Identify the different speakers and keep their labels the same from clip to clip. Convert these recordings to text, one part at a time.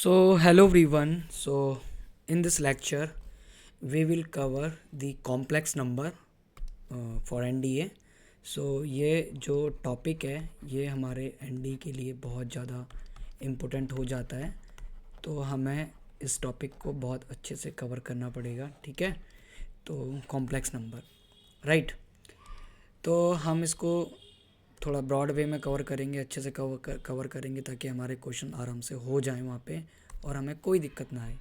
Speaker 1: So, hello everyone. So, in this lecture, we will cover the complex number for NDA. So, ये जो topic है ये हमारे NDA के लिए बहुत ज़्यादा इम्पोर्टेंट हो जाता है, तो हमें इस टॉपिक को बहुत अच्छे से कवर करना पड़ेगा, ठीक है। तो कॉम्प्लेक्स नंबर, राइट। तो हम इसको थोड़ा ब्रॉड वे में कवर करेंगे, अच्छे से कवर करेंगे ताकि हमारे क्वेश्चन आराम से हो जाएं वहाँ पे और हमें कोई दिक्कत ना आए।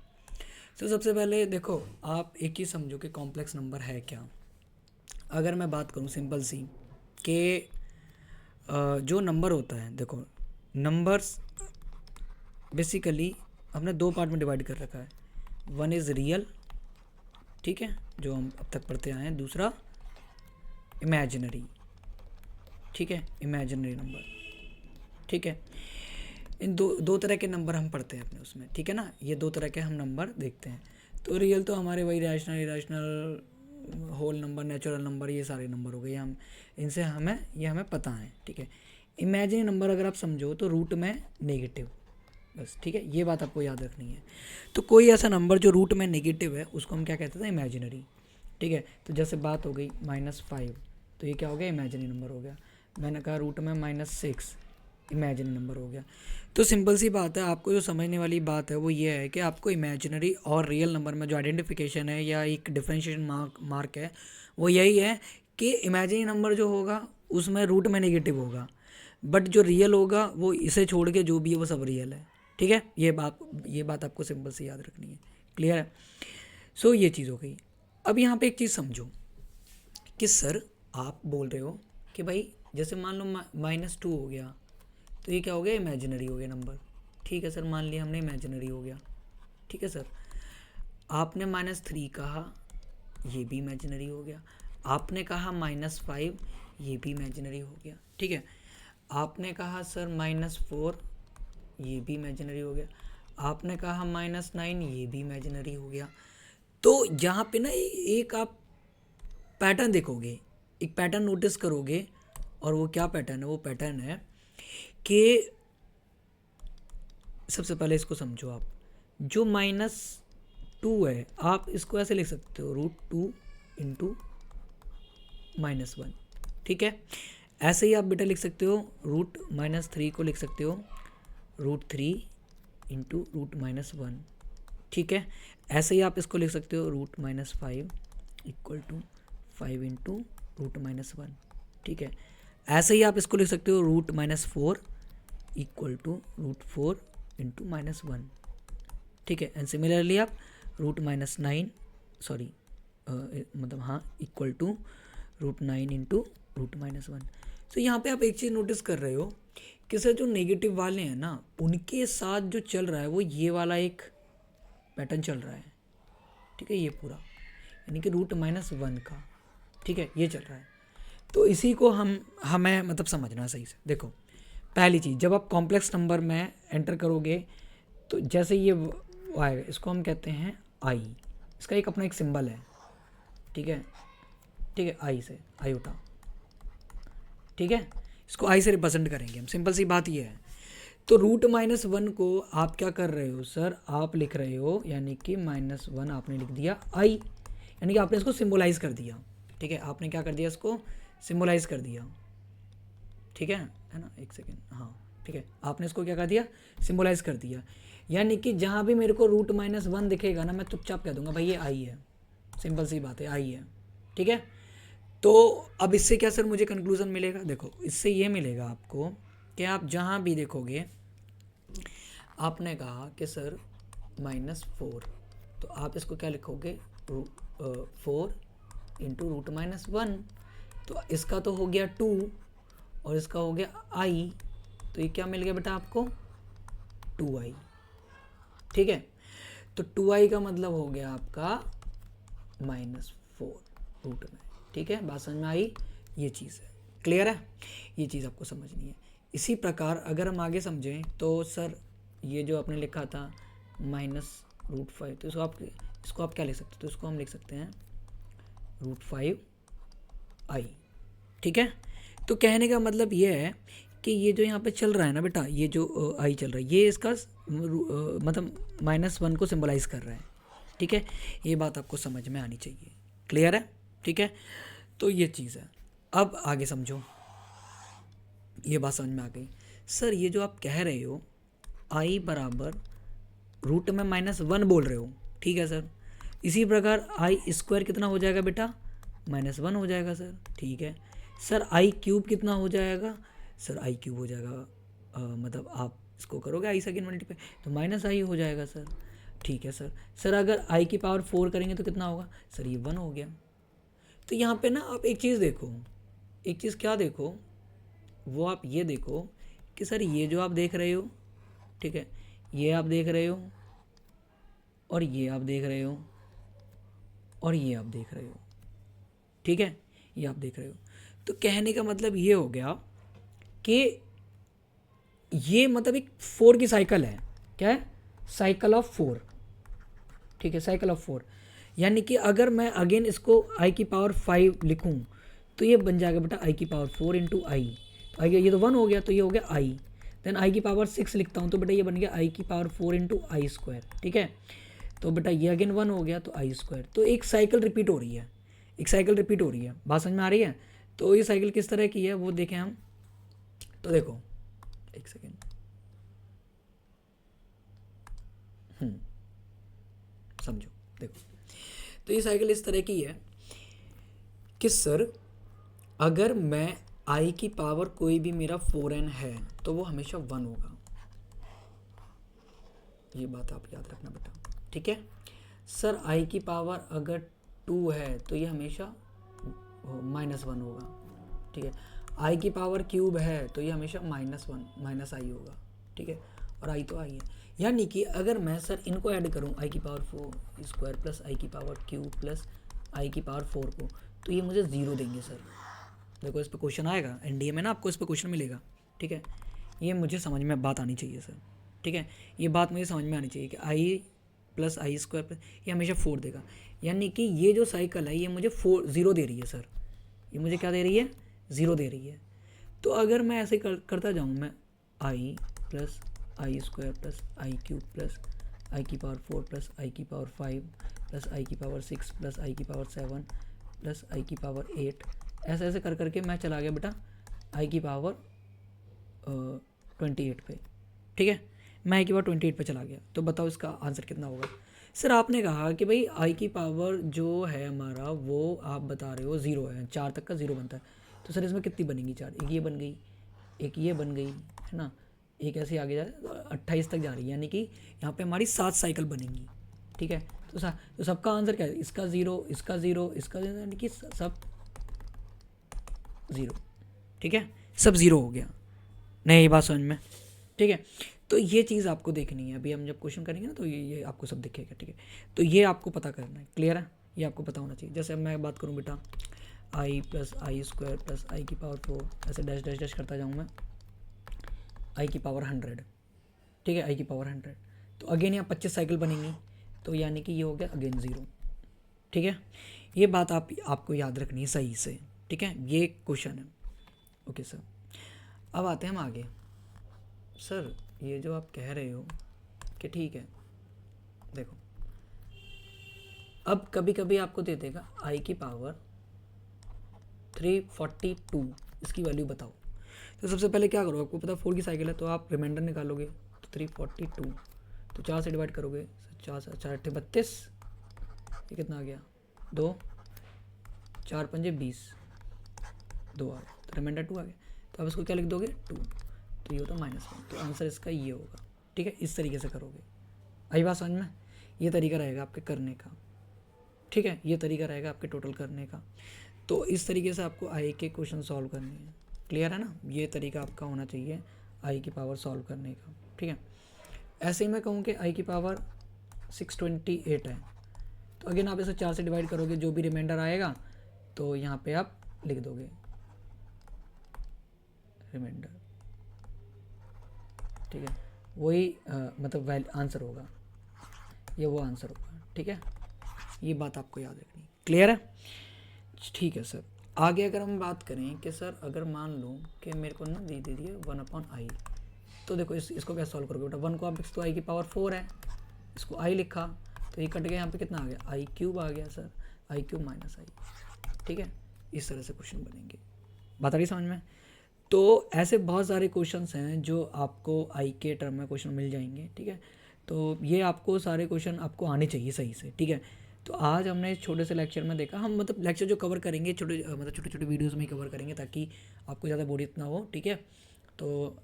Speaker 1: तो सबसे पहले देखो, आप एक ही समझो कि कॉम्प्लेक्स नंबर है क्या। अगर मैं बात करूँ सिंपल सी कि जो नंबर होता है, देखो नंबर्स बेसिकली हमने दो पार्ट में डिवाइड कर रखा है। वन इज़ रियल, ठीक है, जो हम अब तक पढ़ते आए हैं। दूसरा इमेजिनरी, ठीक है, इमेजिनरी नंबर, ठीक है। इन दो तरह के नंबर हम पढ़ते हैं अपने उसमें, ठीक है ना। ये दो तरह के हम नंबर देखते हैं। तो रियल तो हमारे वही rational, irrational, whole number, natural number, ये सारे नंबर हो गए। हम इनसे हमें पता है, ठीक है। इमेजिनरी नंबर अगर आप समझो तो रूट में नेगेटिव, बस, ठीक है, ये बात आपको याद रखनी है। तो कोई ऐसा नंबर जो रूट में नेगेटिव है उसको हम क्या कहते थे, इमेजिनरी, ठीक है। तो जैसे बात हो गई -5, तो ये क्या हो गया, इमेजिनरी नंबर हो गया। मैंने कहा रूट में -6, इमेजिनरी नंबर हो गया। तो सिंपल सी बात है, आपको जो समझने वाली बात है वो ये है कि आपको इमेजिनरी और रियल नंबर में जो आइडेंटिफिकेशन है या एक डिफरेंशिएशन मार्क है वो यही है कि इमेजिनरी नंबर जो होगा उसमें रूट में नेगेटिव होगा, बट जो रियल होगा वो इसे छोड़ के जो भी है वो सब रियल है, ठीक है। ये बात आपको सिंपल से याद रखनी है, क्लियर है। सो ये चीज़ हो गई। अब यहाँ पे एक चीज़ समझो कि सर आप बोल रहे हो कि भाई जैसे मान लो -2 हो गया, तो ये क्या हो गया, इमेजिनरी हो गया नंबर, ठीक है सर। मान लिया हमने इमेजिनरी हो गया, ठीक है सर। आपने -3 कहा, ये भी इमेजिनरी हो गया। आपने कहा -5, ये भी इमेजिनरी हो गया, ठीक है। आपने कहा सर -4, ये भी इमेजिनरी हो गया। आपने कहा -9, ये भी इमेजिनरी हो गया। तो यहाँ पे ना एक आप पैटर्न देखोगे, एक पैटर्न नोटिस करोगे, और वो क्या पैटर्न है, वो पैटर्न है कि सबसे पहले इसको समझो आप। जो -2 है आप इसको ऐसे लिख सकते हो, √2 इंटू -1, ठीक है। ऐसे ही आप बेटा लिख सकते हो √-3 को लिख सकते हो √3 इंटू √-1, ठीक है। ऐसे ही आप इसको लिख सकते हो √-5 इक्वल टू 5 इंटू √-1, ठीक है। ऐसे ही आप इसको लिख सकते हो √-4 इक्वल टू √4 इंटू -1, ठीक है। एंड सिमिलरली आप √-9 सॉरी मतलब हाँ इक्वल टू √9 इंटू √-1। तो यहाँ पे आप एक चीज़ नोटिस कर रहे हो कि सर जो नेगेटिव वाले हैं ना उनके साथ जो चल रहा है वो ये वाला एक पैटर्न चल रहा है, ठीक है, ये पूरा यानी कि √-1 का, ठीक है, ये चल रहा है। तो इसी को हमें मतलब समझना सही से। देखो पहली चीज़, जब आप कॉम्प्लेक्स नंबर में एंटर करोगे तो जैसे ये आएगा, इसको हम कहते हैं आई, इसका एक अपना एक सिंबल है, ठीक है, ठीक है, आई से आयोटा, ठीक है। इसको आई से रिप्रेजेंट करेंगे हम, सिंपल सी बात ये है। तो √-1 को आप क्या कर रहे हो सर, आप लिख रहे हो यानी कि -1 आपने लिख दिया आई, यानी कि आपने इसको सिम्बोलाइज कर दिया, ठीक है। आपने क्या कर दिया, इसको सिम्बोलाइज कर दिया, ठीक है ना। एक सेकेंड, हाँ ठीक है, आपने इसको क्या कर दिया, सिम्बोलाइज कर दिया। यानी कि जहाँ भी मेरे को √-1 दिखेगा ना मैं चुपचाप कह दूंगा भाई ये आई है, सिंपल सी बात है, आई है, ठीक है। तो अब इससे क्या सर मुझे कंक्लूजन मिलेगा, देखो इससे ये मिलेगा आपको कि आप जहाँ भी देखोगे, आपने कहा कि सर -4, तो आप इसको क्या लिखोगे 4 इंटू √-1, तो इसका तो हो गया 2 और इसका हो गया आई, तो ये क्या मिल गया बेटा आपको 2i, ठीक है। तो 2i का मतलब हो गया आपका -4 रूट में, ठीक है। बात समझ में आई, ये चीज़ है, क्लियर है, ये चीज़ आपको समझनी है। इसी प्रकार अगर हम आगे समझें तो सर ये जो आपने लिखा था -√5, तो इसको आप क्या लिख सकते हो, तो इसको हम लिख सकते हैं √5i, ठीक है। तो कहने का मतलब ये है कि ये जो यहाँ पे चल रहा है ना बेटा, ये जो आई चल रहा है, ये इसका मतलब -1 को सिंबलाइज कर रहा है। ठीक है, ये बात आपको समझ में आनी चाहिए। क्लियर है? ठीक है, तो ये चीज़ है। अब आगे समझो, ये बात समझ में आ गई। सर ये जो आप कह रहे हो आई बराबर रूट में -1 बोल रहे हो, ठीक है सर। इसी प्रकार आई स्क्वायर कितना हो जाएगा बेटा? -1 हो जाएगा सर। ठीक है सर, आई क्यूब कितना हो जाएगा? सर आई क्यूब हो जाएगा मतलब आप इसको करोगे आई सेकेंड मल्टीप्लाई तो -i हो जाएगा सर। ठीक है सर। सर अगर i की पावर 4 करेंगे तो कितना होगा? सर ये 1 हो गया। तो यहाँ पे ना आप एक चीज़ देखो, एक चीज़ क्या देखो, वो आप ये देखो कि सर ये जो आप देख रहे हो, ठीक है, ये आप देख रहे हो और ये आप देख रहे हो और ये आप देख रहे हो, ठीक है, ये आप देख रहे हो। तो कहने का मतलब ये हो गया कि ये मतलब एक 4 की साइकिल है। क्या है? Cycle of 4। ठीक है, साइकिल ऑफ 4, यानी कि अगर मैं अगेन इसको i की पावर 5 लिखूं तो ये बन जाएगा बेटा i की पावर 4 इंटू आई। तो आई ये तो 1 हो गया, तो ये हो गया i। देन i की पावर 6 लिखता हूँ तो बेटा ये बन गया i की पावर 4 इंटू आई स्क्वायर। ठीक है, तो बेटा ये अगेन 1 हो गया तो आई स्क्वायर। तो एक साइकिल रिपीट हो रही है, एक साइकिल रिपीट हो रही है। बात समझ में आ रही है? तो ये साइकिल किस तरह की है वो देखें हम। तो देखो एक सेकेंड, समझो, देखो तो ये साइकिल इस तरह की है कि सर अगर मैं i की पावर कोई भी मेरा 4n है तो वो हमेशा 1 होगा। ये बात आप याद रखना बेटा। ठीक है सर, i की पावर अगर 2 है तो ये हमेशा -1 होगा। ठीक है, i की पावर क्यूब है तो ये हमेशा -i होगा। ठीक है, और i तो i है। यानी कि अगर मैं सर इनको ऐड करूं i की पावर 4 स्क्वायर प्लस i की पावर क्यूब प्लस i की पावर 4 को, तो ये मुझे 0 देंगे सर। देखो इस पर क्वेश्चन आएगा एनडीए में ना, आपको इस पर क्वेश्चन मिलेगा। ठीक है, ये मुझे समझ में बात आनी चाहिए सर। ठीक है, ये बात मुझे समझ में आनी चाहिए कि i plus i square plus ये हमेशा 4 देगा। यानी कि ये जो साइकिल है ये मुझे 0 दे रही है सर। ये मुझे क्या दे रही है? 0 दे रही है। तो अगर मैं ऐसे करता जाऊँ, मैं i plus i square plus i cube plus i की पावर 4 प्लस आई की पावर 5 प्लस आई की पावर 6 प्लस आई की पावर 7 प्लस आई की पावर 8, ऐसे ऐसे कर करके मैं चला गया बेटा आई की पावर 28 पे। ठीक है, मैं आई की पावर 28 पे चला गया। तो बताओ इसका आंसर कितना होगा? सर आपने कहा कि भाई आई की पावर जो है हमारा वो आप बता रहे हो 0 है, 4 तक का 0 बनता है। तो सर इसमें कितनी बनेगी? 4, एक ये बन गई, एक ये बन गई, है ना, एक ऐसे आगे जा रहा है 28 तक जा रही है। यानी कि यहाँ पे हमारी 7 साइकिल बनेंगी। ठीक है, तो सबका आंसर क्या है? इसका 0, इसका 0, इसका 0, यानी कि सब 0। ठीक है, सब 0 हो गया। नहीं ये बात समझ में? ठीक है, तो ये चीज़ आपको देखनी है। अभी हम जब क्वेश्चन करेंगे ना तो ये आपको सब दिखेगा। ठीक है, तो ये आपको पता करना है। क्लियर है? ये आपको पता होना चाहिए। जैसे अब मैं बात करूँ बेटा i plus i square plus i की पावर 4, ऐसे डैश डैश डैश करता जाऊँ मैं, आई की पावर 100। ठीक है, आई की पावर 100, तो अगेन यहाँ 25 साइकिल बनेंगी, तो यानी कि ये हो गया अगेन 0। ठीक है, ये बात आपको याद रखनी है सही से। ठीक है, ये क्वेश्चन है। ओके सर, अब आते हैं हम आगे। सर ये जो आप कह रहे हो कि ठीक है, देखो अब कभी कभी आपको दे देगा आई की पावर 342, इसकी वैल्यू बताओ। तो सबसे पहले क्या करो, आपको पता 4 की साइकिल है तो आप रिमाइंडर निकालोगे। तो 342 तो 4 से डिवाइड करोगे, 4 से 4 8 32, ये कितना आ गया? 2, 4 5 20, 2 आ गया, तो रिमाइंडर 2 आ गया। तो आप इसको क्या लिख दोगे? 2, तो ये होता -1। तो आंसर इसका ये होगा। ठीक है, इस तरीके से करोगे। आई बात समझ में? ये तरीका रहेगा आपके करने का। ठीक है, ये तरीका रहेगा आपके टोटल करने का। तो इस तरीके से आपको आई के क्वेश्चन सॉल्व करने हैं। क्लियर है ना? ये तरीका आपका होना चाहिए आई की पावर सॉल्व करने का। ठीक है, ऐसे ही मैं कहूँ कि आई की पावर 628 है, तो अगेन आप इसे 4 से डिवाइड करोगे, जो भी रिमाइंडर आएगा तो यहाँ पे आप लिख दोगे रिमाइंडर। ठीक है, वही मतलब आंसर होगा, ये वो आंसर होगा। ठीक है, ये बात आपको याद रखनी। क्लियर है? ठीक है सर, आगे अगर हम बात करें कि सर अगर मान लो कि मेरे को ना दे दिए 1/i, तो देखो इसको क्या सॉल्व करोगे बेटा, 1 को आप तो i की पावर 4 है, इसको i लिखा तो ये कट गया, यहाँ पे कितना आ गया आई क्यूब आ गया सर, आई क्यूब माइनस आई, ठीक है। इस तरह से क्वेश्चन बनेंगे, बात आ रही समझ में। तो ऐसे बहुत सारे क्वेश्चंस हैं जो आपको आई के टर्म में क्वेश्चन मिल जाएंगे, ठीक है। तो ये आपको सारे क्वेश्चन आपको आने चाहिए सही से, ठीक है। तो आज हमने इस छोटे से लेक्चर में देखा, हम मतलब लेक्चर जो कवर करेंगे छोटे छोटे छोटे वीडियोज़ में ही कवर करेंगे ताकि आपको ज़्यादा बोरियत ना हो, ठीक है। तो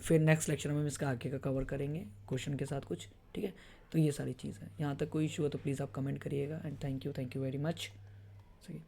Speaker 1: फिर नेक्स्ट लेक्चर में हम इसका आगे का कवर करेंगे क्वेश्चन के साथ कुछ, ठीक है। तो ये सारी चीज़ है, यहाँ तक कोई इशू हो तो प्लीज़ आप कमेंट करिएगा, and thank you very much. सही।